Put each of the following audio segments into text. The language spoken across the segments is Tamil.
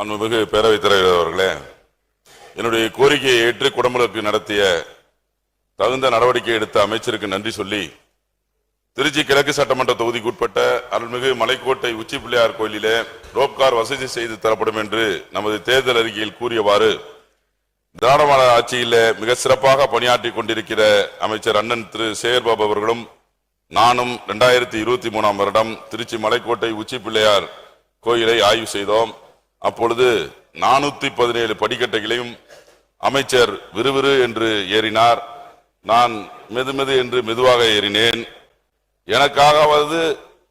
அன்புமிகு பேரவைத் தலைவர் அவர்களே, என்னுடைய கோரிக்கையை ஏற்று குடமுழுக்கு நடத்திய தகுந்த நடவடிக்கை எடுத்த அமைச்சருக்கு நன்றி சொல்லி, திருச்சி கிழக்கு சட்டமன்ற தொகுதிக்குட்பட்ட அருள்மிகு மலைக்கோட்டை உச்சி பிள்ளையார் கோயிலிலே ரோப்கார் வசதி செய்து தரப்படும் என்று நமது தேர்தல் அறிக்கையில் கூறியவாறு திராவிட மாடல் ஆட்சியில் மிக சிறப்பாக பணியாற்றி கொண்டிருக்கிற அமைச்சர் அண்ணன் திரு சேகர்பாபு அவர்களும் நானும் 2023 வருடம் திருச்சி மலைக்கோட்டை உச்சி பிள்ளையார் கோயிலை ஆய்வு செய்தோம். அப்பொழுது 417 படிக்கட்டுகளையும் அமைச்சர் விறுவிறு என்று ஏறினார். நான் மெது என்று மெதுவாக ஏறினேன். எனக்காகவது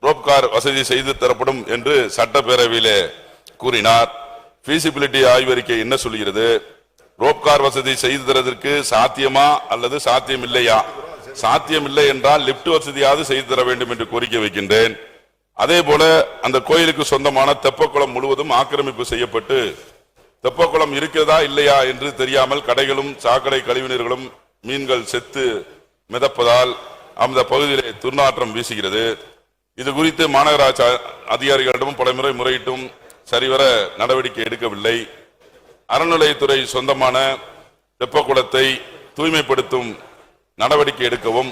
ரோப்கார் வசதி செய்து தரப்படும் என்று சட்டப்பேரவையிலே கூறினார். ஃபீசிபிலிட்டி ஆய்வறிக்கை என்ன சொல்கிறது? ரோப்கார் வசதி செய்து தரதற்கு சாத்தியமா அல்லது சாத்தியம் இல்லையா? சாத்தியம் இல்லை என்றால் லிப்ட் வசதியாவது செய்து தர வேண்டும் என்று கோரிக்கை வைக்கின்றேன். அதே போல அந்த கோயிலுக்கு சொந்தமான தெப்பக்குளம் முழுவதும் ஆக்கிரமிப்பு செய்யப்பட்டு தெப்பக்குளம் இருக்கிறதா இல்லையா என்று தெரியாமல் கடைகளும் சாக்கடை கழிவுநீர்களும் மீன்கள் செத்து மிதப்பதால் அந்த பகுதியிலே துர்நாற்றம் வீசுகிறது. இது குறித்து மாநகராட்சி அதிகாரிகளிடமும் பலமுறை முறையிட்டும் சரிவர நடவடிக்கை எடுக்கவில்லை. அறநிலையத்துறை சொந்தமான தெப்பக்குளத்தை தூய்மைப்படுத்தும் நடவடிக்கை எடுக்கவும்,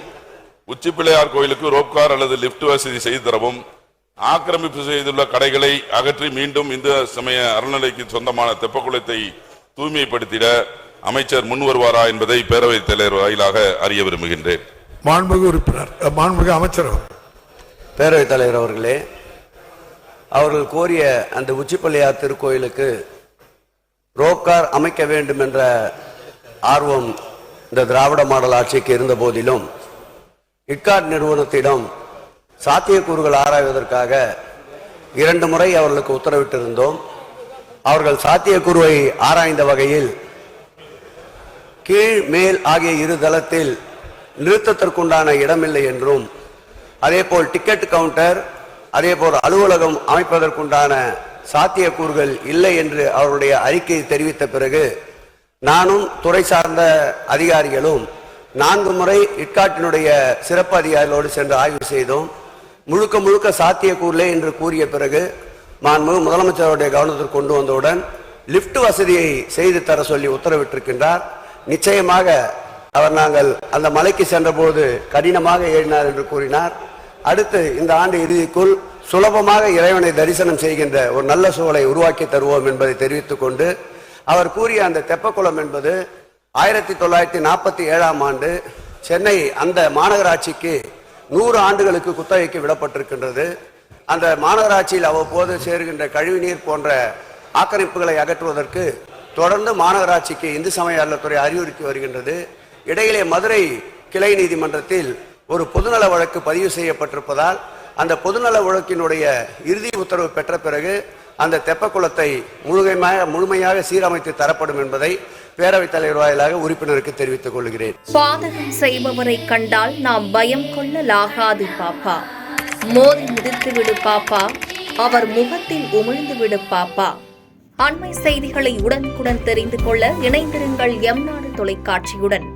உச்சி பிள்ளையார் கோயிலுக்கு ரோப்கார் அல்லது லிப்ட் வசதி செய்து தரவும், ஆக்கிரமிப்பு செய்துள்ள கடைகளை அகற்றி மீண்டும் இந்து சமய அறநிலைக்கு சொந்தமான தெப்பக்குளத்தை தூய்மைப்படுத்திட அமைச்சர் முன் வருவாரா என்பதை பேரவைத் தலைவர் வாயிலாக அறிய விரும்புகின்றேன். மாண்புமிகு உறுப்பினர், மாண்புமிகு அமைச்சர். பேரவைத் தலைவர் அவர்களே, அவர்கள் கோரிய அந்த உச்சிப்பிள்ளையார் திருக்கோயிலுக்கு ரோப்கார் அமைக்க வேண்டும் என்ற ஆர்வம் இந்த திராவிட மாடல் ஆட்சிக்கு இருந்த போதிலும் இட்காட் நிறுவனத்திடம் சாத்தியக்கூறுகள் ஆராய்வதற்காக 2 முறை அவர்களுக்கு உத்தரவிட்டிருந்தோம். அவர்கள் சாத்தியக்கூறுவை ஆராய்ந்த வகையில் கீழ் மேல் ஆகிய இரு தளத்தில் நிறுத்தத்திற்குண்டான இடமில்லை என்றும், அதேபோல் டிக்கெட் கவுண்டர், அதேபோல் அலுவலகம் அமைப்பதற்குண்டான சாத்தியக்கூறுகள் இல்லை என்று அவருடைய அறிக்கையை தெரிவித்த பிறகு நானும் துறை சார்ந்த அதிகாரிகளும் 4 முறை இட்காட்டினுடைய சிறப்பு அதிகாரிகளோடு சென்று ஆய்வு செய்தோம். முழுக்க சாத்தியக்கூறுலே என்று கூறிய பிறகு மாண்புமிகு முதலமைச்சருடைய கவனத்திற்கு கொண்டு வந்தவுடன் லிப்ட் வசதியை செய்து தர சொல்லி உத்தரவிட்டிருக்கின்றார். நிச்சயமாக அவர் நாங்கள் அந்த மலைக்கு சென்ற போது கடினமாக ஏறினார் என்று கூறினார். அடுத்து இந்த ஆண்டு இறுதிக்குள் சுலபமாக இறைவனை தரிசனம் செய்கின்ற ஒரு நல்ல சூழலை உருவாக்கி தருவோம் என்பதை தெரிவித்துக் கொண்டு, அவர் கூறிய அந்த தெப்பக்குளம் என்பது 1947 ஆண்டு சென்னை அந்த மாநகராட்சிக்கு 100 ஆண்டுகளுக்கு குத்தகைக்கு விடப்பட்டிருக்கின்றது. அந்த மாநகராட்சியில் அவ்வப்போது சேர்கின்ற கழிவுநீர் போன்ற ஆக்கிரமிப்புகளை அகற்றுவதற்கு தொடர்ந்து மாநகராட்சிக்கு இந்து சமய அறநிலையத்துறை அறிவுறுத்தி வருகின்றது. இடையிலே மதுரை கிளை நீதிமன்றத்தில் ஒரு பொதுநல வழக்கு பதிவு செய்யப்பட்டிருப்பதால் அந்த பொதுநல வழக்கினுடைய இறுதி உத்தரவு பெற்ற பிறகு அந்த தெப்பக்குளத்தை முழுமையாக சீரமைத்து தரப்படும் என்பதை பேரவைத் தலைவர் வாயிலாக உறுப்பினருக்கு தெரிவித்துக் கொள்கிறேன். பாதகம் செய்பவரை கண்டால் நாம் பயம் கொள்ளலாகாது பாப்பா. மோதி மிதித்து விடு பாப்பா, அவர் முகத்தில் உமிழ்ந்து விடு பாப்பா. அண்மை செய்திகளை உடனுக்குடன் தெரிந்து கொள்ள இணைந்திருங்கள் எம் நாடு தொலைக்காட்சியுடன்.